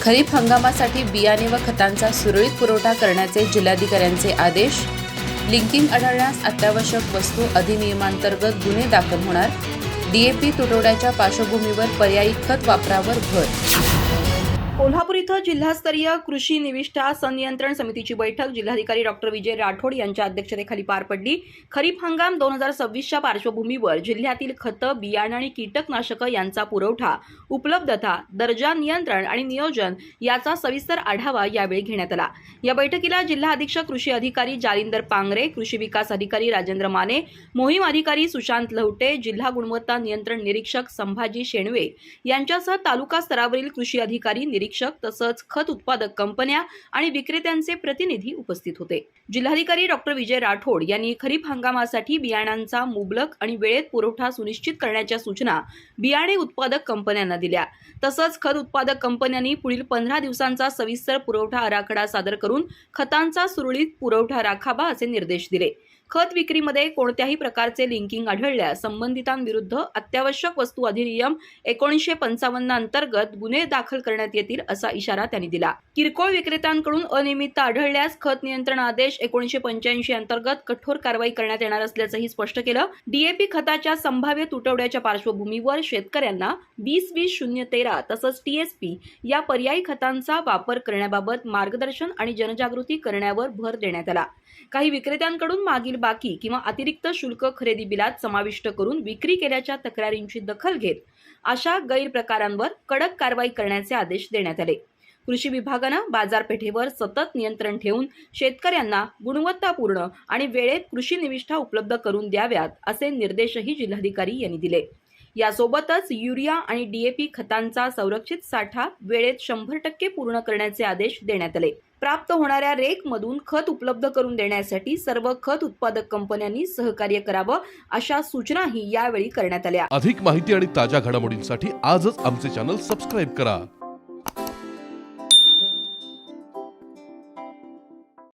खरीप हंगामासाठी बियाणे व खतांचा सुरळीत पुरवठा करण्याचे जिल्हाधिकाऱ्यांचे आदेश. लिंकिंग आढळल्यास अत्यावश्यक वस्तू अधिनियमांतर्गत गुन्हे दाखल होणार. डीएपी तुटवड्याच्या पार्श्वभूमीवर पर्यायी खत वापरावर भर. कोल्हापूर इथं जिल्हास्तरीय कृषी निविष्ठा संनियंत्रण समितीची बैठक जिल्हाधिकारी डॉक्टर विजय राठोड यांच्या अध्यक्षतेखाली पार पडली. खरीप हंगाम 2026च्या पार्श्वभूमीवर जिल्ह्यातील खतं, बियाणं आणि कीटकनाशकं यांचा पुरवठा, उपलब्धता, दर्जा नियंत्रण आणि नियोजन याचा सविस्तर आढावा यावेळी घेण्यात आला. या बैठकीला जिल्हा अधीक्षक कृषी अधिकारी जालिंदर पांगरे, कृषी विकास अधिकारी राजेंद्र माने, मोहीम अधिकारी सुशांत लवटे, जिल्हा गुणवत्ता नियंत्रण निरीक्षक संभाजी शेणवे यांच्यासह तालुका स्तरावरील कृषी अधिकारी, निरीक्षक तसंच खत उत्पादक कंपन्या आणि विक्रेत्यांचे प्रतिनिधी उपस्थित होते. जिल्हाधिकारी डॉक्टर विजय राठोड यांनी खरीप हंगामासाठी बियाणांचा मुबलक आणि वेळेत पुरवठा सुनिश्चित करण्याच्या सूचना बियाणे उत्पादक कंपन्यांना दिल्या. तसंच खत उत्पादक कंपन्यांनी पुढील 15 दिवसांचा सविस्तर पुरवठा आराखडा सादर करून खतांचा सुरळीत पुरवठा राखावा असे निर्देश दिले. खत विक्रीमध्ये कोणत्याही प्रकारचे लिंकिंग आढळल्यास संबंधितांविरुद्ध अत्यावश्यक वस्तू अधिनियम 1955 अंतर्गत गुन्हे दाखल करण्यात येतील असा इशारा त्यांनी दिला. किरकोळ विक्रेत्यांकडून अनियमितता आढळल्यास खत नियंत्रण आदेश 1985 अंतर्गत कठोर कारवाई करण्यात येणार असल्याचंही स्पष्ट केलं. डीएपी खताच्या संभाव्य तुटवड्याच्या पार्श्वभूमीवर शेतकऱ्यांना 20-20-013 तसंच टीएसपी या पर्यायी खतांचा वापर करण्याबाबत मार्गदर्शन आणि जनजागृती करण्यावर भर देण्यात आला. काही विक्रेत्यांकडून मागील बाकी किंवा अतिरिक्त शुल्क खरेदी बिलात समाविष्ट करून विक्री केल्याच्या तक्रारींची दखल घेत अशा गैरप्रकारांवर कडक कारवाई करण्याचे आदेश देण्यात आले. कृषी विभागानं बाजारपेठेवर सतत नियंत्रण ठेवून शेतकऱ्यांना गुणवत्तापूर्ण आणि वेळेत कृषी निविष्ठा उपलब्ध करून द्याव्यात असे निर्देशही जिल्हाधिकारी यांनी दिले. यासोबतच युरिया आणि डीएपी खतांचा संरक्षित साठा वेळेत 100% पूर्ण करण्याचे आदेश देण्यात आले. प्राप्त होणाऱ्या रेकमधून खत उपलब्ध करून देण्यासाठी सर्व खत उत्पादक कंपन्यांनी सहकार्य करावं अशा सूचनाही यावेळी करण्यात आल्या. अधिक माहिती आणि ताज्या घडामोडींसाठी आजच आमचे चॅनल सबस्क्राईब करा.